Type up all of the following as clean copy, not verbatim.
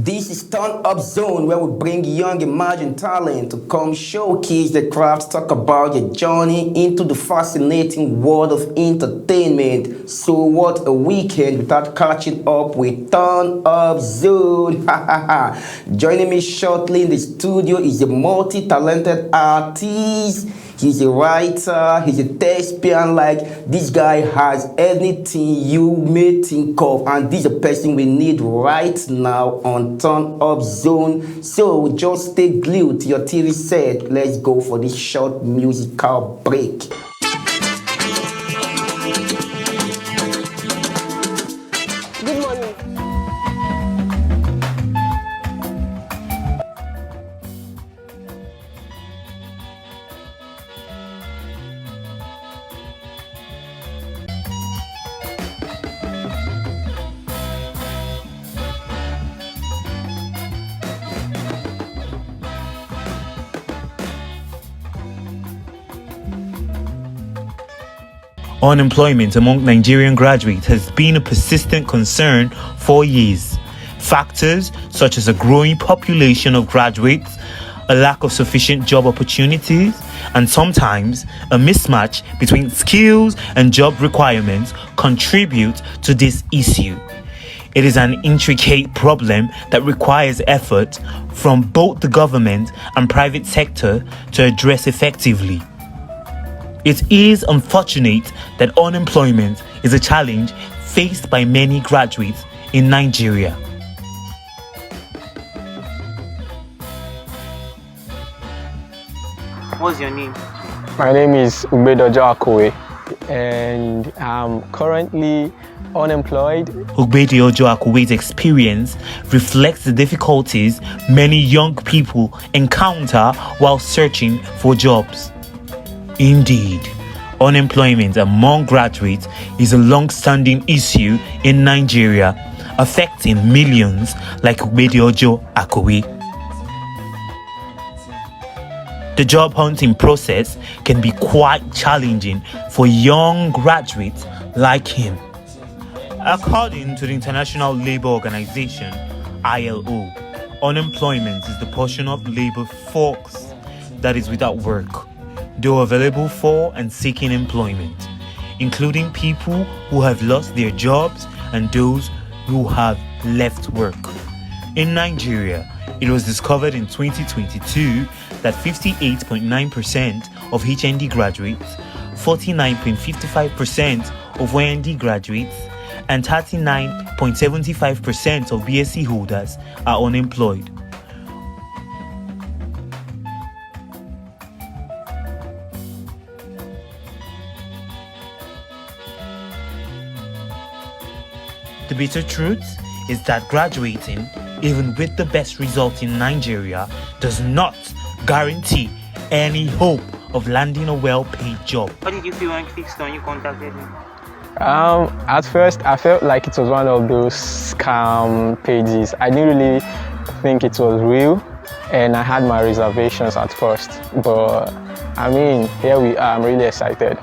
This is Turn Up Zone, where we bring young emerging talent to come showcase their crafts, talk about your journey into the fascinating world of entertainment. So what a weekend without catching up with Turn Up Zone. Joining me shortly in the studio is a multi-talented artiste. He's a writer, he's a thespian, like this guy has anything you may think of, and this is a person we need right now on Turn Up Zone. So just stay glued to your TV set. Let's go for this short musical break. Good morning. Unemployment among Nigerian graduates has been a persistent concern for years. Factors such as a growing population of graduates, a lack of sufficient job opportunities, and sometimes a mismatch between skills and job requirements contribute to this issue. It is an intricate problem that requires effort from both the government and private sector to address effectively. It is unfortunate that unemployment is a challenge faced by many graduates in Nigeria. What's your name? My name is Ogbadu, and I'm currently unemployed. Ogbedi Ojoakowe's experience reflects the difficulties many young people encounter while searching for jobs. Indeed, unemployment among graduates is a long-standing issue in Nigeria, affecting millions like Ogbedi Ojoakowe. The job hunting process can be quite challenging for young graduates like him. According to the International Labour Organization, ILO, unemployment is the portion of labor force that is without work, though available for and seeking employment, including people who have lost their jobs and those who have left work. In Nigeria, it was discovered in 2022 that 58.9% of HND graduates, 49.55% of YND graduates, and 39.75% of BSc holders are unemployed. The bitter truth is that graduating, even with the best result in Nigeria, does not guarantee any hope of landing a well-paid job. What did you feel when Kingston you contacted me? At first, I felt like it was one of those scam pages. I didn't really think it was real, and I had my reservations at first. But I mean, here we are. I'm really excited.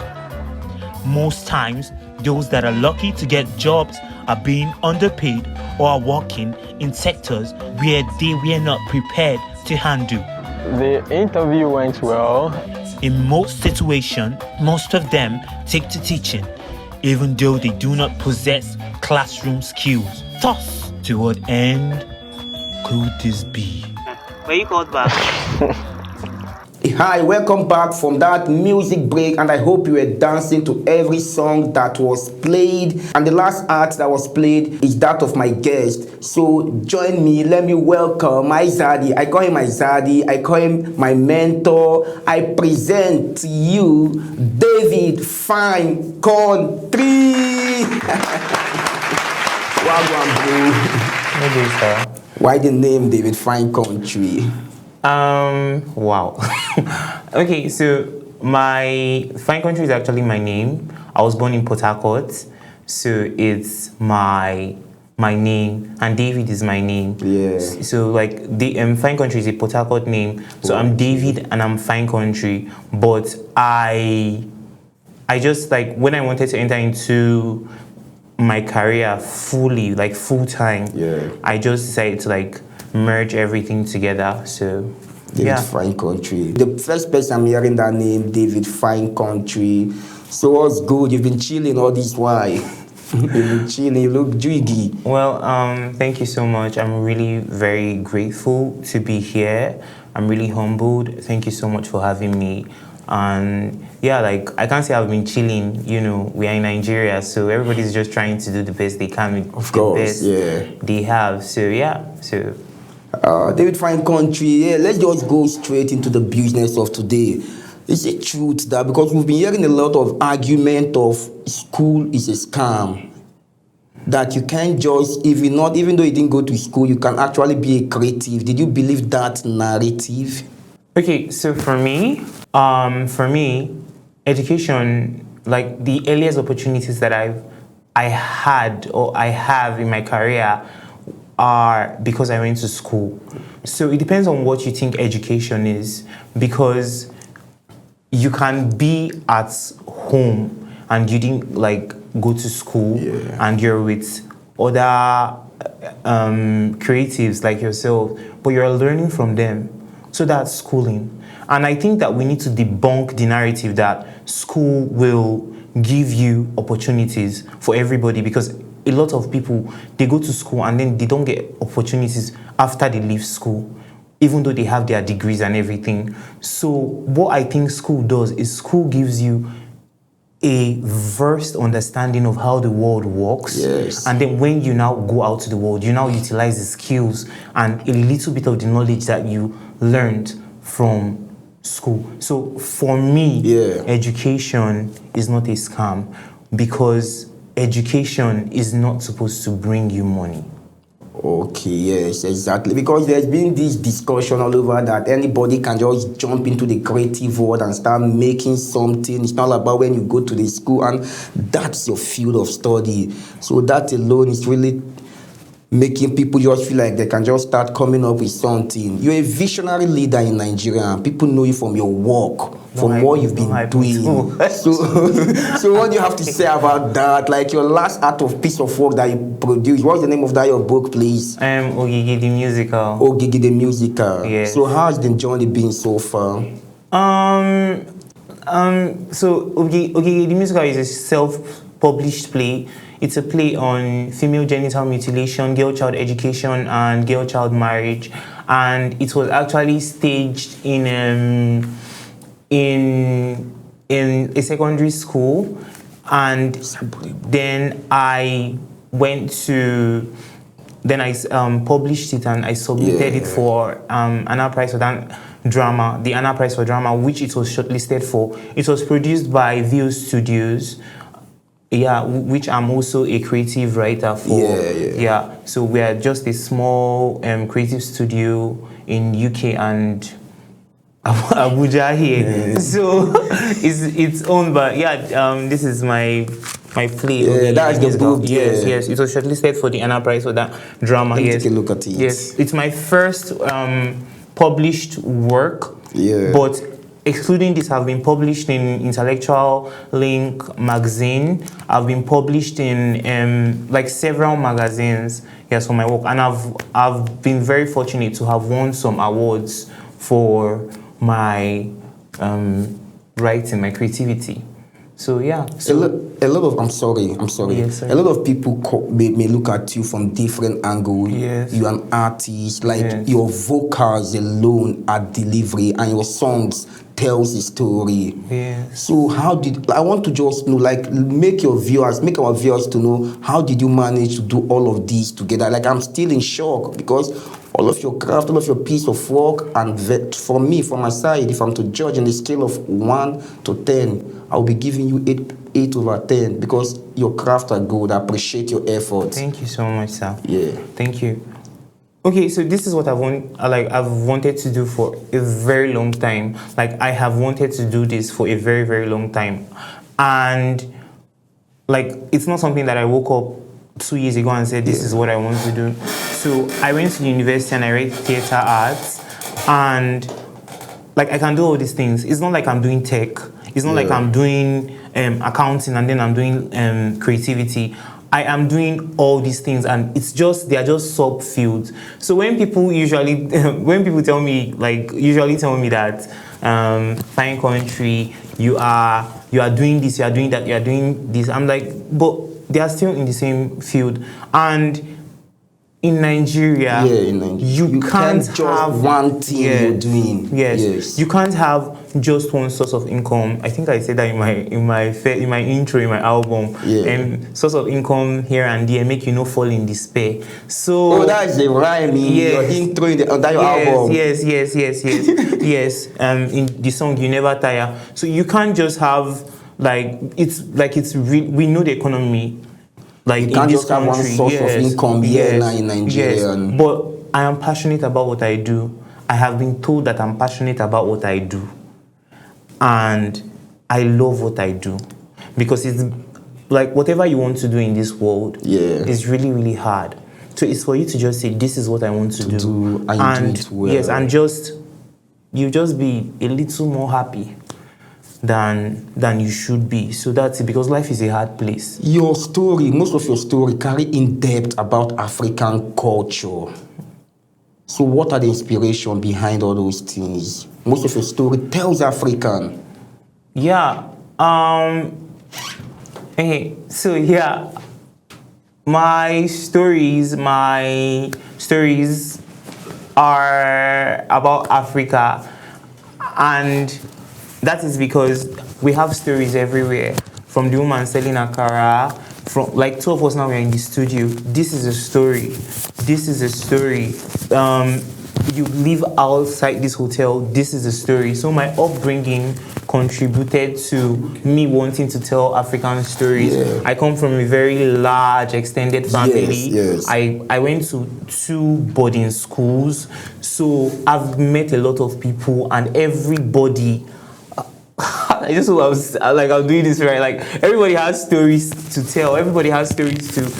Most times, those that are lucky to get jobs are being underpaid or are working in sectors where they were not prepared to handle. The interview went well. In most situations, most of them take to teaching, even though they do not possess classroom skills. Thus, to what end could this be? Were you called back? Hi, welcome back from that music break, and I hope you were dancing to every song that was played. And the last art that was played is that of my guest. So join me, let me welcome my Zaddy. I call him my Zaddy, I call him my mentor. I present to you Davidfnycountry. Wagwan, bro. Maybe, sir. Why the name Davidfnycountry? Wow. Okay, so my Fine Country is actually my name. I was born in Port Harcourt, so it's my name, and David is my name. Yeah. So like the Fine Country is a Port Harcourt name. So I'm David and I'm Fine Country, but I just like when I wanted to enter into my career fully, like full time, Yeah. I just decided to like merge everything together. So Davidfnycountry. The first person I'm hearing that name, Davidfnycountry. So what's good? You've been chilling all this while. You've been chilling, you look jiggy. Well, thank you so much. I'm really very grateful to be here. I'm really humbled. Thank you so much for having me. And yeah, like, I can't say I've been chilling. You know, we are in Nigeria, so everybody's just trying to do the best they can with the best they have. So yeah, so. Davidfnycountry, let's just go straight into the business of today. Is it truth that, because we've been hearing a lot of argument of school is a scam, that you can't just, even though you didn't go to school, you can actually be a creative? Did you believe that narrative? Okay, so for me, education, like the earliest opportunities that I had or I have in my career are because I went to school. So it depends on what you think education is, because you can be at home and you didn't like go to school and you're with other creatives like yourself, but you're learning from them. So that's schooling. And I think that we need to debunk the narrative that school will give you opportunities for everybody, because a lot of people, they go to school and then they don't get opportunities after they leave school, even though they have their degrees and everything. So what I think school does is school gives you a vast understanding of how the world works. Yes. And then when you now go out to the world, you now utilize the skills and a little bit of the knowledge that you learned from school. So for me, education is not a scam, because education is not supposed to bring you money. Okay, yes, exactly. Because there's been this discussion all over that anybody can just jump into the creative world and start making something. It's not about when you go to the school and that's your field of study. So that alone is really making people just feel like they can just start coming up with something. You're a visionary leader in Nigeria. People know you from your work, from what you've been doing. So what do you have to say about that? Like your last piece of work that you produced. What's the name of that your book, please? Ogigi the Musical. Ogigi the Musical. Yes. So how's the journey been so far? So Ogigi the Musical is a self-published play. It's a play on female genital mutilation, girl child education, and girl child marriage, and it was actually staged in a secondary school, and then I published it and I submitted it for Anna Prize for that drama, the Anna Prize for Drama, which it was shortlisted for. It was produced by VO Studios. Which I'm also a creative writer for. So we are just a small creative studio in UK and Abuja here. So it's owned by this is my play. That's the book. Yes. It was shortlisted for the Anna Prize for that drama. Let me take a look at it. Yes, it's my first published work. Yeah. But excluding this, I've been published in Intellectual Link magazine. I've been published in like several magazines, for my work, and I've been very fortunate to have won some awards for my writing, my creativity. So I'm sorry. Yes, a lot of people may look at you from different angles. Yes. You're an artist, like your vocals alone are delivery, and your songs tells a story. Yes. So I want to just know, like, make our viewers to know, how did you manage to do all of these together? Like, I'm still in shock, because all of your craft, all of your piece of work, and for me, from my side, if I'm to judge on the scale of 1 to 10, I'll be giving you 8 over 10, because your craft are good. I appreciate your effort. Thank you so much, sir. Yeah. Thank you. Okay, so this is what I've wanted to do for a very long time. Like, I have wanted to do this for a very, very long time. And like, it's not something that I woke up 2 years ago and said, this is what I want to do. So I went to the university and I read theater arts, and like, I can do all these things. It's not like I'm doing tech. It's not like I'm doing accounting and then I'm doing creativity. I am doing all these things, and they are just subfields. So when people tell me that fine country, you are doing this, you are doing that, you are doing this, I'm like, but they are still in the same field. And in Nigeria, you can't just have one thing you're doing. Yes, you can't have just one source of income. I think I said that in my intro, in my album. And source of income here and there make you not fall in despair. So that's the rhyme in your intro in your album. Yes. In the song You Never Tire. So you can't just have we know the economy. Like you can't just have one source of income now in Nigeria. But I am passionate about what I do. I have been told that I'm passionate about what I do. And I love what I do. Because it's like whatever you want to do in this world is really, really hard. So it's for you to just say, this is what I want to do. And do it well. Yes, and you just be a little more happy than you should be. So that's it, because life is a hard place. Your story, most of your story carry in depth about African culture. So what are the inspiration behind all those things? Most of your story tells African. My stories are about Africa, and that is because we have stories everywhere. From the woman selling akara, from like two of us now, we're in the studio. This is a story. You live outside this hotel. This is a story. So my upbringing contributed to me wanting to tell African stories. I come from a very large, extended family. I went to 2 boarding schools. So I've met a lot of people, and everybody, I just was like, I'm doing this right. Like, everybody has stories to tell. Everybody has stories to,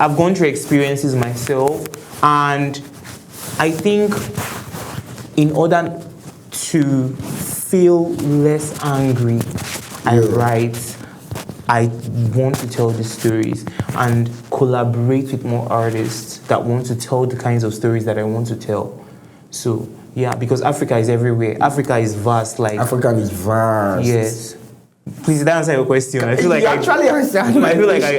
I've gone through experiences myself, and I think in order to feel less angry, I want to tell these stories and collaborate with more artists that want to tell the kinds of stories that I want to tell. So, because Africa is everywhere. Africa is vast. Africa is vast. Yes. Please, did that answer your question? I feel like I feel like I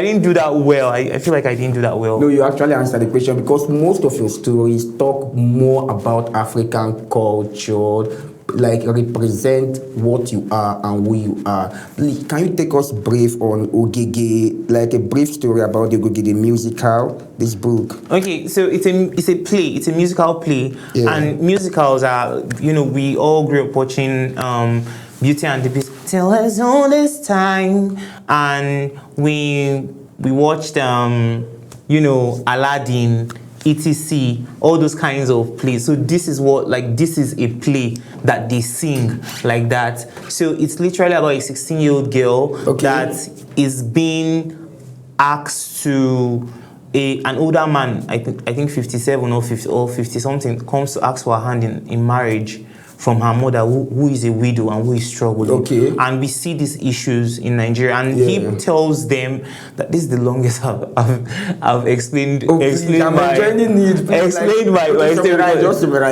didn't do that well. I feel like I didn't do that well. No, you actually answered the question, because most of your stories talk more about African culture, like represent what you are and who you are. Can you take us brief on Ogege, like a brief story about the Ogege, the musical, this book? Okay, so it's a play, it's a musical play, and musicals are, we all grew up watching Beauty and the Beast. Tell us all this time, and we watched Aladdin, etc., all those kinds of plays. So this is a play that they sing like that. So it's literally about a 16-year-old girl that is being asked to an older man, I think 57 or 50 something, comes to ask for her hand in marriage from her mother, who is a widow and who is struggling. And we see these issues in Nigeria, and he tells them that this is the longest I've explained my story.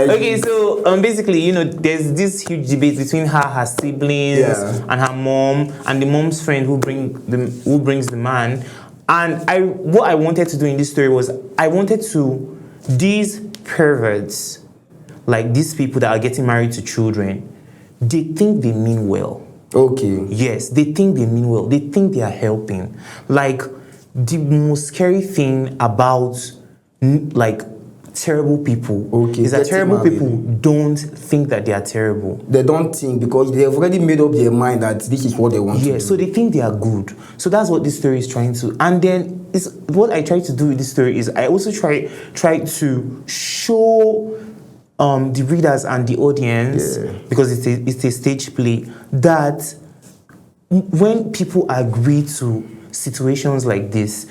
Okay, so basically, there's this huge debate between her siblings and her mom, and the mom's friend who brings the man. And what I wanted to do in this story was, these perverts, like these people that are getting married to children, they think they mean well. Yes, they think they mean well. They think they are helping. Like, the most scary thing about, terrible people is that terrible people don't think that they are terrible. They don't think, because they have already made up their mind that this is what they want to do. So they think they are good. So that's what this story is trying to. And then what I try to do with this story is I also try to show the readers and the audience, because it's a stage play, that when people agree to situations like this,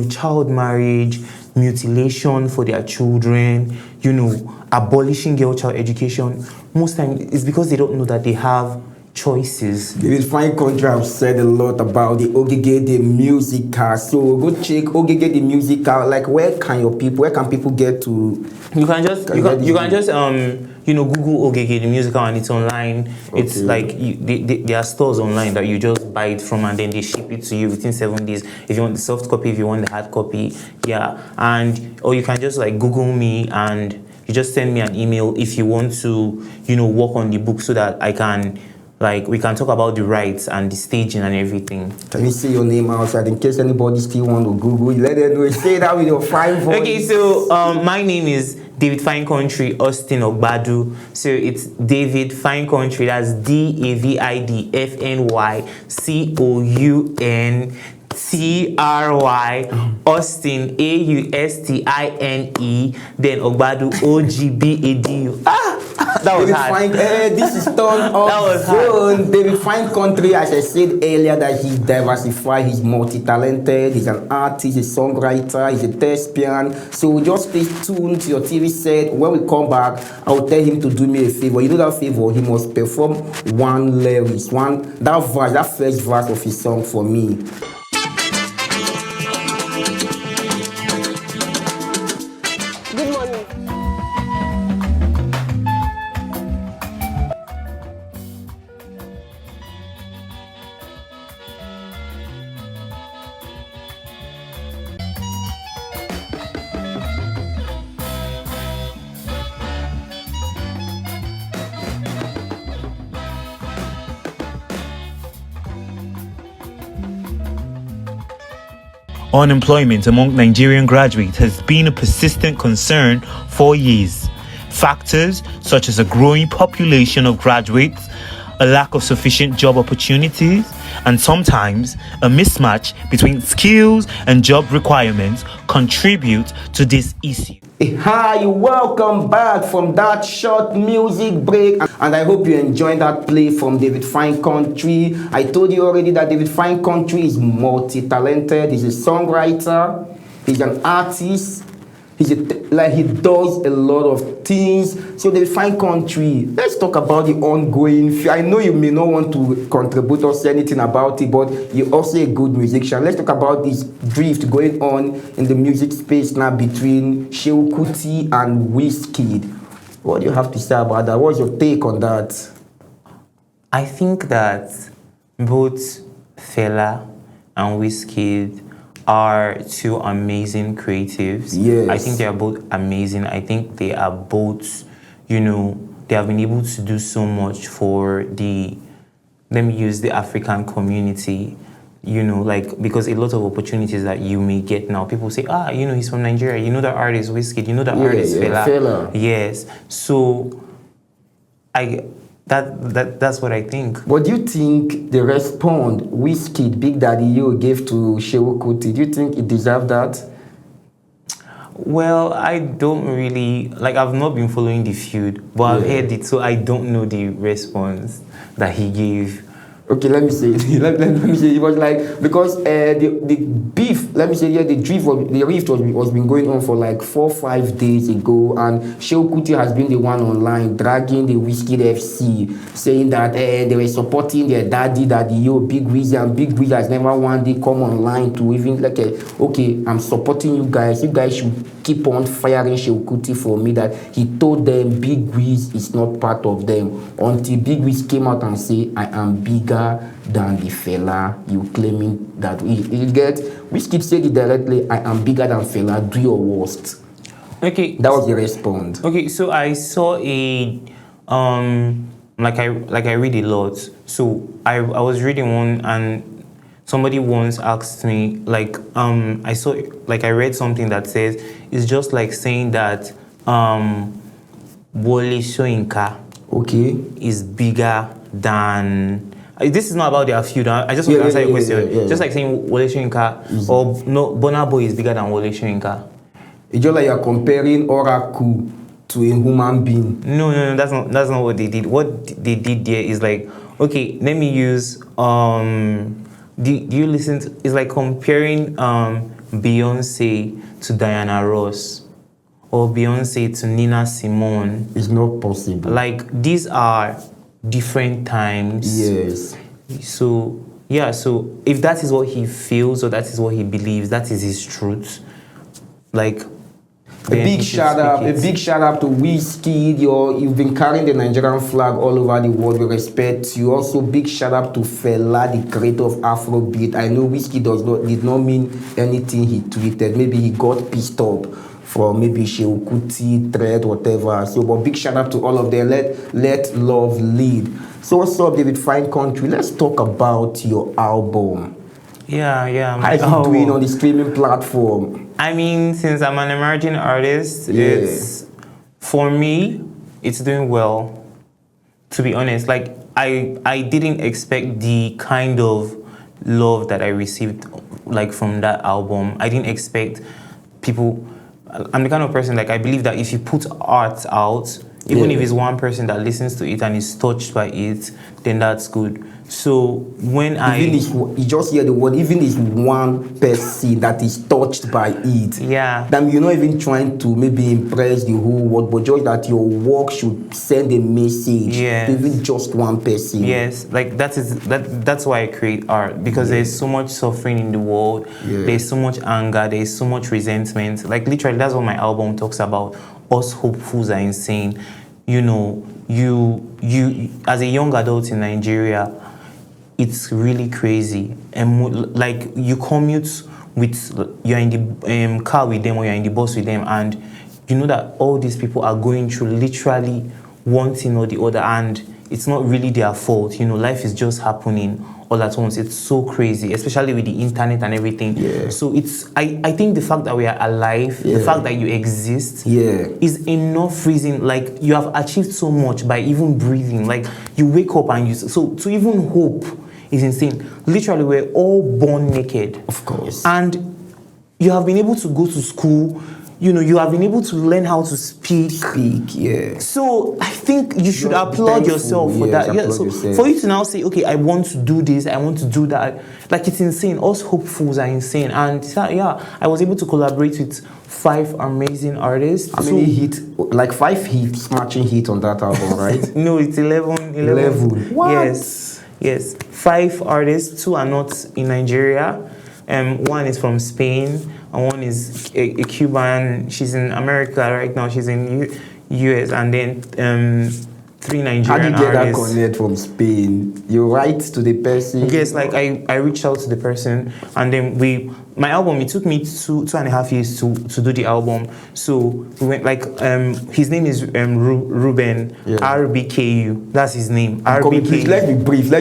child marriage, mutilation for their children, abolishing girl child education, most times it's because they don't know that they have choices. Davidfnycountry have said a lot about the Ogige the musical. So go check Ogige the musical. Like where can people get to? You can just Google Ogege the musical, and it's online. Okay. It's like there are stores online that you just buy it from, and then they ship it to you within 7 days. If you want the soft copy, if you want the hard copy, or you can just like Google me, and you just send me an email if you want to work on the book, so that I can. Like, we can talk about the rights and the staging and everything. Can you say your name outside in case anybody still want to Google? Let them know. Say that with your fine voice. Okay, so my name is Davidfnycountry Austine Ogbadu. So it's Davidfnycountry. That's DAVIDFNYCOUNTRY Austine AUSTINE. Then Ogbadu OGBADU. That was hard. This is turned up zone. Davidfnycountry, as I said earlier, that he's diversified, he's multi-talented, he's an artist, he's a songwriter, he's a thespian. So just stay tuned to your TV set. When we come back, I'll tell him to do me a favor. You know that favor? He must perform one lyrics, that first verse of his song for me. Good morning. Unemployment among Nigerian graduates has been a persistent concern for years. Factors such as a growing population of graduates, a lack of sufficient job opportunities, and sometimes a mismatch between skills and job requirements contribute to this issue. Hi, welcome back from that short music break, and I hope you enjoyed that play from Davidfnycountry. I told you already that Davidfnycountry is multi-talented. He's a songwriter, he's an artist, he does a lot of things. So Davidfnycountry, let's talk about the ongoing. I know you may not want to contribute or say anything about it, but you're also a good musician. Let's talk about this drift going on in the music space now between Seun Kuti and Wizkid. What do you have to say about that? What's your take on that? I think that both Fela and Wizkid are two amazing creatives. Yes. I think they are both amazing. I think they are both, they have been able to do so much for let me use the African community, because a lot of opportunities that you may get now, people say, he's from Nigeria, that artist Wizkid, that artist Fela. Yes. So that's what I think. What do you think the response Wizkid, Big Daddy Yo, gave to Seun Kuti? Do you think it deserved that? Well, I don't really, I've not been following the feud, but I've heard it, so I don't know the response that he gave. Okay, let me say. let me say. It was like, because the beef. Let me say, the rift was been going on for like 4 or 5 days ago, and Seun Kuti has been the one online dragging the Wizkid FC, saying that they were supporting their daddy Yo, Big Wiz, and Big Wiz has never one day come online to even okay, I'm supporting you guys. You guys should keep on firing Seun Kuti for me. That he told them Big Wiz is not part of them until Big Wiz came out and say, I am bigger than the Fela. You claiming that you get Wizkid said it directly, I am bigger than Fela, do your worst. Okay, that was the response. Okay, so I saw a I read a lot, so I was reading one, and somebody once asked me, I read something that says it's just like saying that Wole Soyinka is bigger than. This is not about their feud. I just want to answer your question. Just like saying Wole Soyinka or no, Burna Boy is bigger than Wole Soyinka. It's just like you're comparing Oracle to a human being. No, that's not what they did. What they did there is like, okay, let me use do you listen to, it's like comparing Beyonce to Diana Ross or Beyonce to Nina Simone. It's not possible. Like, these are different times. Yes. So yeah, so if that is what he feels or that is what he believes, that is his truth. Like A big shout out to Wizkid. You've been carrying the Nigerian flag all over the world. We respect you. Also, big shout out to Fela, the creator of Afrobeat. I know Wizkid did not mean anything he tweeted. Maybe he got pissed off from maybe Shehu Kuti, thread, whatever. So, but big shout out to all of them. Let love lead. So, what's up, Davidfnycountry? Let's talk about your album. Yeah. How is it doing on the streaming platform? I mean, since I'm an emerging artist, it's for me, it's doing well. To be honest, like I didn't expect the kind of love that I received, like from that album. I didn't expect people. I'm the kind of person, like, I believe that if you put art out, even if it's one person that listens to it and is touched by it, then that's good. So when you just hear the word, even if one person that is touched by it, then you're not even trying to maybe impress the whole world, but just that your work should send a message to even just one person. Yes, like that's why I create art, because there's so much suffering in the world, there's so much anger, there's so much resentment. Like literally, that's what my album talks about. Us hopefuls are insane. You know, you as a young adult in Nigeria, it's really crazy. And like you commute you're in the car with them or you're in the bus with them, and you know that all these people are going through literally one thing or the other, and it's not really their fault. You know, life is just happening all at once. It's so crazy, especially with the internet and everything. So I think the fact that we are alive, the fact that you exist, is enough reason. Like you have achieved so much by even breathing. Like you wake up and so to even hope is insane. Literally, we're all born naked, of course, and you have been able to go to school. You know, you have been able to learn how to speak. So I think you should applaud yourself for that. So for you to now say, okay, I want to do this, I want to do that, like it's insane. Us hopefuls are insane. And I was able to collaborate with 5 amazing artists. How many hits? Like 5 hits, matching hits on that album, right? No, it's 11. 11. What? Yes. 5 artists. 2 are not in Nigeria. One is from Spain, and one is a Cuban. She's in America right now. She's in US, and then 3 Nigerian artists. How did you get that connect from Spain? You write to the person? Yes, like I reached out to the person, and then my album, it took me 2.5 years to do the album. So we went like his name is Ruben, RBKU. That's his name. RBKU. Please, let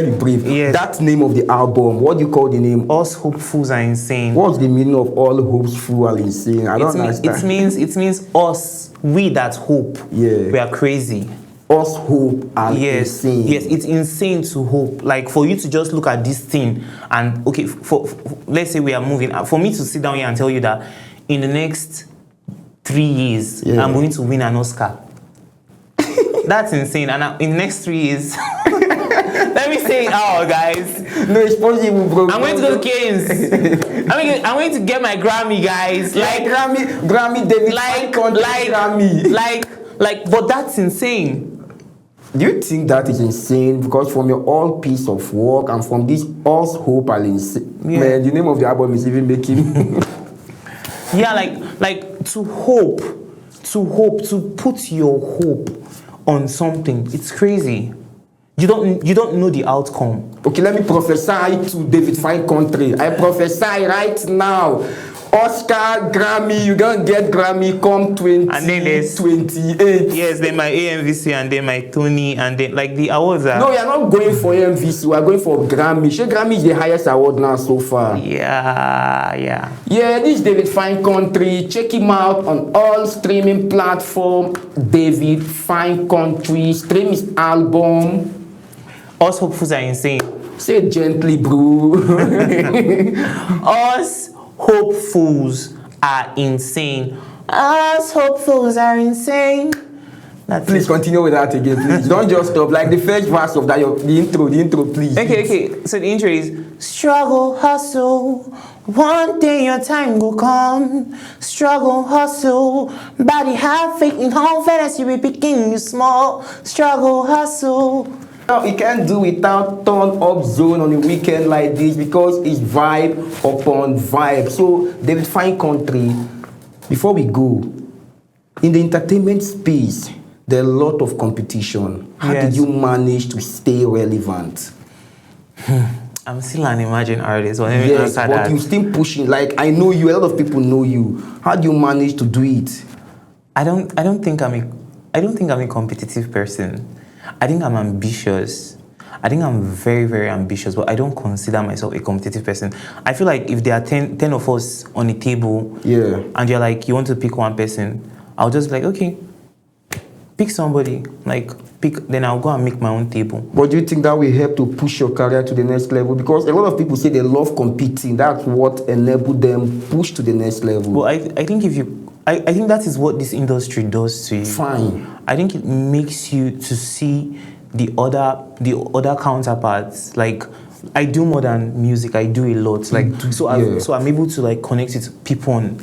me brief. Yes. That name of the album, what do you call the name? Us hopefuls are insane. What's the meaning of all hopeful are insane? I don't understand. It means us, we that hope. We are crazy. Us hope are insane. Yes, it's insane to hope. Like for you to just look at this thing and okay, for let's say we are moving. For me to sit down here and tell you that in the next 3 years I'm going to win an Oscar. That's insane. And in the next 3 years, let me say it out, guys. No, it's possible, bro. I'm going to go to Cairns. I'm going to get my Grammy, guys. Like Grammy, David, Grammy. But that's insane. Do you think that is insane? Because from your all piece of work and from this us hope are insane. Man, the name of the album is even making. like to hope, to put your hope on something. It's crazy. You don't know the outcome. Okay, let me prophesy to Davidfnycountry. I prophesy right now. Oscar, Grammy, you're gonna get Grammy come 2028. Yes, then my AMVC and then my Tony and then like the awards are. No, we are not going for AMVC, we are going for Grammy. Grammy is the highest award now so far. Yeah, this is Davidfnycountry. Check him out on all streaming platforms. Davidfnycountry. Stream his album. Us hopefuls are insane. Say it gently, bro. Us hopefuls are insane. Us hopefuls are insane. Please continue with that again, please. Don't just stop. Like the first verse of that, the intro, please. Okay. So the intro is struggle, hustle. One day your time will come. Struggle, hustle. Body have faith in all as you be picking you small. Struggle, hustle. Now, you can't do without turn up zone on a weekend like this because it's vibe upon vibe. So, Davidfnycountry, before we go, in the entertainment space, there are a lot of competition. How did you manage to stay relevant? I'm still an emerging artist. So Yes, but you're still pushing. Like, I know you, a lot of people know you. How do you manage to do it? I don't think I'm a competitive person. I think I'm ambitious. I think I'm very, very ambitious, but I don't consider myself a competitive person. I feel like if there are 10 of us on a table, and you're like, you want to pick one person, I'll just be like, okay, pick somebody. Then I'll go and make my own table. But do you think that will help to push your career to the next level? Because a lot of people say they love competing. That's what enabled them push to the next level. Well, I think I think that is what this industry does to you. Fine. I think it makes you to see the other counterparts. Like, I do more than music. I do a lot. So I'm able to like connect with people on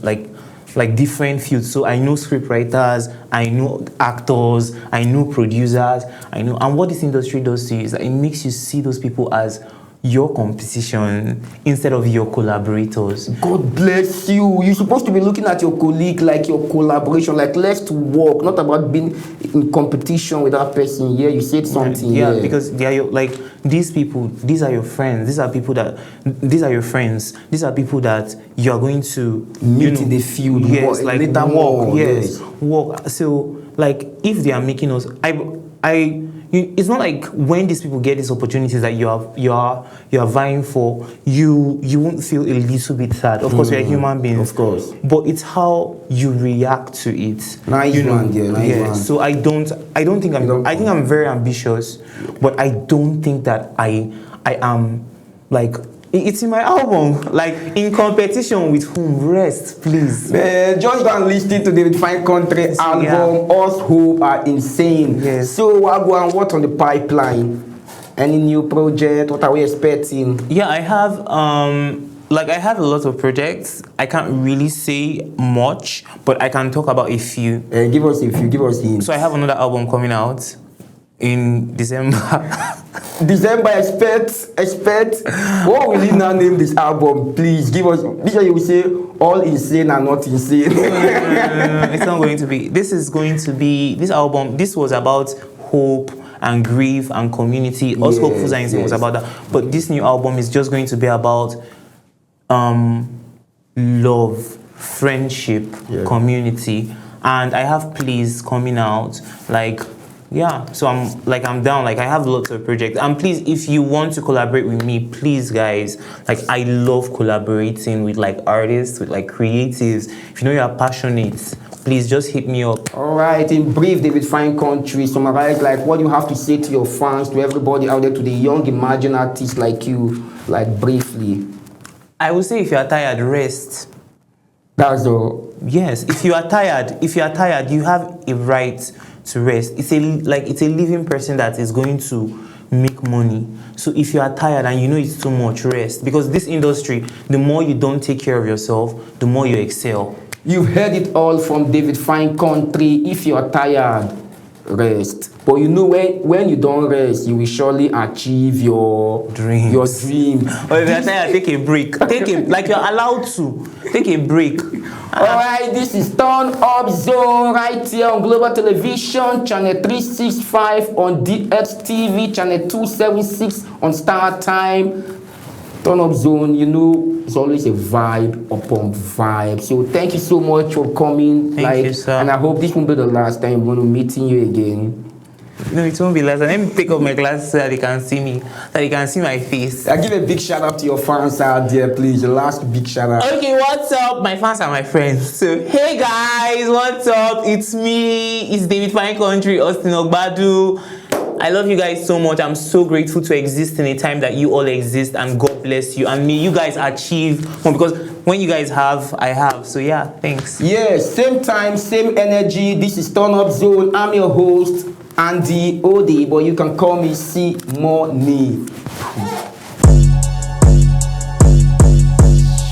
like different fields. So I know script writers, I know actors, I know producers, and what this industry does to you is that it makes you see those people as your competition instead of your collaborators. God bless you. You're supposed to be looking at your colleague like your collaboration, like let's work, not about being in competition with that person. Yeah, you said something. Yeah, because they are these people, these are your friends. These are your friends. These are people that you are going to meet in the field. Yes, like later walk. on. Yes, walk. So like if they are making us, it's not like when these people get these opportunities that you are vying for, you won't feel a little bit sad. Of course, we are human beings. Of course. But it's how you react to it. Nice one. So I think I'm very ambitious, but I don't think that I am like. It's in my album, like in competition with whom? Rest, please. Man, just go and listen to Davidfnycountry album. Us Hope Are Insane. Yes. So, what's on the pipeline? Any new project? What are we expecting? Yeah, I have I have a lot of projects. I can't really say much, but I can talk about a few. Give us hints. So I have another album coming out in December. Expect. What will you now name this album? Please give us. This year you will say all insane and not insane. No, it's not going to be. This is going to be this album. This was about hope and grief and community. Us Hopefuls Are Insane was about that. But this new album is just going to be about love, friendship, community, and I have plays coming out so I'm down. Like I have lots of projects. And please, if you want to collaborate with me, please guys, like I love collaborating with like artists, with like creatives. If you know you're passionate, please just hit me up. All right, in brief, Davidfnycountry, summarize like what you have to say to your fans, to everybody out there, to the young emerging artists like you, like briefly. I would say if you are tired, rest. That's all. Yes, if you are tired, you have a right to rest. It's a living person that is going to make money. So if you are tired and you know it's too much, rest. Because this industry, the more you don't take care of yourself, the more you excel. You've heard it all from Davidfnycountry. If you are tired, rest. But you know when you don't rest, you will surely achieve your dreams. Your dream. Or if you're tired, take a break. You're allowed to take a break. Alright, this is Turn Up Zone right here on Global Television, channel 365 on DXTV, channel 276 on Star Time. Turn Up Zone, you know, it's always a vibe upon vibe. So thank you so much for coming. Thank you, sir. And I hope this won't be the last time we're going to meeting you again. No, it won't be last. Let me take off my glasses so that they can see me, that they can see my face. I give a big shout out to your fans out there, please. The last big shout out. Okay, what's up? My fans are my friends. So, hey guys, what's up? It's me. It's Davidfnycountry Austine Ogbadu. I love you guys so much. I'm so grateful to exist in a time that you all exist, and God bless you. And may you guys achieve more, because when you guys have, I have. So yeah, thanks. Yeah, same time, same energy. This is Turn Up Zone. I'm your host, Andy Ode, but you can call me C Money.